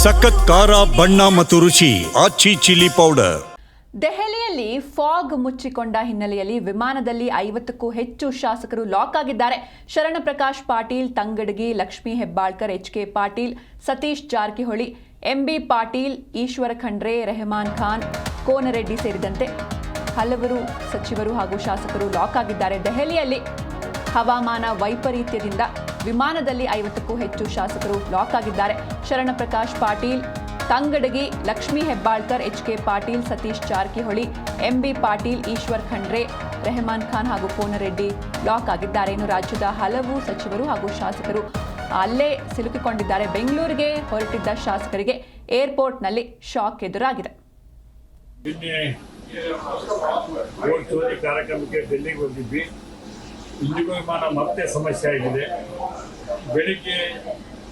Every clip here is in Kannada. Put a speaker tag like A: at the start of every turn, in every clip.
A: ಸಖತ್ ಖಾರ ಬಣ್ಣ ಮತ್ತು ರುಚಿ ಆಚಿ ಚಿಲ್ಲಿ ಪೌಡರ್.
B: ದೆಹಲಿಯಲ್ಲಿ ಫಾಗ್ ಮುಚ್ಚಿಕೊಂಡ ಹಿನ್ನೆಲೆಯಲ್ಲಿ ವಿಮಾನದಲ್ಲಿ 50ಕ್ಕೂ ಹೆಚ್ಚು ಶಾಸಕರು ಲಾಕ್ ಆಗಿದ್ದಾರೆ. ಶರಣ ಪ್ರಕಾಶ್ ಪಾಟೀಲ್, ತಂಗಡಗಿ, ಲಕ್ಷ್ಮೀ ಹೆಬ್ಬಾಳ್ಕರ್, ಎಚ್.ಕೆ. ಪಾಟೀಲ್, ಸತೀಶ್ ಜಾರಕಿಹೊಳಿ, ಎಂ.ಬಿ. ಪಾಟೀಲ್, ಈಶ್ವರ ಖಂಡ್ರೆ, ರೆಹಮಾನ್ ಖಾನ್, ಕೋನರೆಡ್ಡಿ ಸೇರಿದಂತೆ ಹಲವರು ಸಚಿವರು ಹಾಗೂ ಶಾಸಕರು ಲಾಕ್ ಆಗಿದ್ದಾರೆ. ದೆಹಲಿಯಲ್ಲಿ ಹವಾಮಾನ ವೈಪರೀತ್ಯದಿಂದ ವಿಮಾನದಲ್ಲಿ 50ಕ್ಕೂ ಹೆಚ್ಚು ಶಾಸಕರು ಲಾಕ್ ಆಗಿದ್ದಾರೆ. ಶರಣ ಪ್ರಕಾಶ್ ಪಾಟೀಲ್, ತಂಗಡಗಿ, ಲಕ್ಷ್ಮೀ ಹೆಬ್ಬಾಳ್ಕರ್, ಎಚ್.ಕೆ. ಪಾಟೀಲ್, ಸತೀಶ್ ಜಾರಕಿಹೊಳಿ, ಎಂ.ಬಿ. ಪಾಟೀಲ್, ಈಶ್ವರ್ ಖಂಡ್ರೆ, ರೆಹಮಾನ್ ಖಾನ್ ಹಾಗೂ ಕೋನರೆಡ್ಡಿ ಲಾಕ್ ಆಗಿದ್ದಾರೆ. ಇನ್ನು ರಾಜ್ಯದ ಹಲವು ಸಚಿವರು ಹಾಗೂ ಶಾಸಕರು ಅಲ್ಲೇ ಸಿಲುಕಿಕೊಂಡಿದ್ದಾರೆ. ಬೆಂಗಳೂರಿಗೆ ಹೊರಟಿದ್ದ ಶಾಸಕರಿಗೆ ಏರ್ಪೋರ್ಟ್ನಲ್ಲಿ ಶಾಕ್ ಎದುರಾಗಿದೆ.
C: ಕಾರ್ಯಕ್ರಮಕ್ಕೆ ಡೆಲ್ಲಿಗೆ ಹೋಗಿದ್ವಿ. ಇಂದಿಗೂ ವಿಮಾನ ಮತ್ತೆ ಸಮಸ್ಯೆ ಆಗಿದೆ. ಬೆಳಿಗ್ಗೆ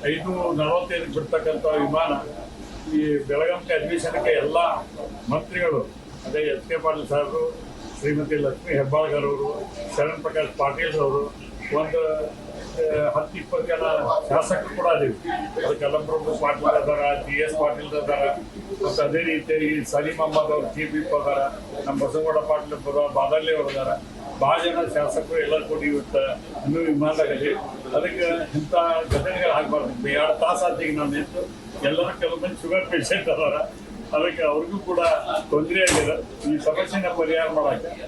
C: 5:45 ಬಿಡ್ತಕ್ಕಂಥ ವಿಮಾನ ಈ ಬೆಳಗಾವಿ ಅಧಿವೇಶನಕ್ಕೆ ಎಲ್ಲ ಮಂತ್ರಿಗಳು, ಅದೇ ಎಚ್.ಕೆ. ಪಾಟೀಲ್ ಸಾಹೇಬರು, ಶ್ರೀಮತಿ ಲಕ್ಷ್ಮೀ ಹೆಬ್ಬಾಳ್ಕರ್ ಅವರು, ಶರಣ ಪ್ರಕಾಶ್ ಪಾಟೀಲ್ ಅವರು, ಒಂದು 10-20 ಜನ ಶಾಸಕರು ಕೂಡ ಅದೀವಿ. ಅದು ಕಲಂಬ್ರಭು ಪಾಟೀಲ್ ಅದಾರ, G.S. ಪಾಟೀಲ್ ಅದಾರ, ಮತ್ತು ಅದೇ ರೀತಿ ಈ ಸಲೀಂ ಅಹಮದ್ ಅವರು T.B. ಅದಾರ, ನಮ್ಮ ಬಸವಗೌಡ ಪಾಟೀಲ್ ಬಾದಳ್ಳಿ ಅವರು ಅದಾರ. ಭಾಳ ಜನ ಶಾಸಕರು ಎಲ್ಲ ಕೂಡಿ ಇವತ್ತು ಇನ್ನೂ ವಿಮಾನದಾಗಲಿ. ಅದಕ್ಕೆ ಇಂಥ ಘಟನೆಗಳು ಆಗಬಾರ್ದು. 2 ತಾಸು ಆಚೆಗೆ ನಾವು ನಿಂತು ಎಲ್ಲರೂ ಕೆಲವು ಮಂದಿ ಶುಗರ್ ಪೇಷಂಟ್ ಅದಾರ. ಅದಕ್ಕೆ ಅವ್ರಿಗೂ ಕೂಡ ತೊಂದರೆ ಆಗಿದೆ. ಈ ಸಮಸ್ಯೆನ ಪರಿಹಾರ ಮಾಡೋಕ್ಕೆ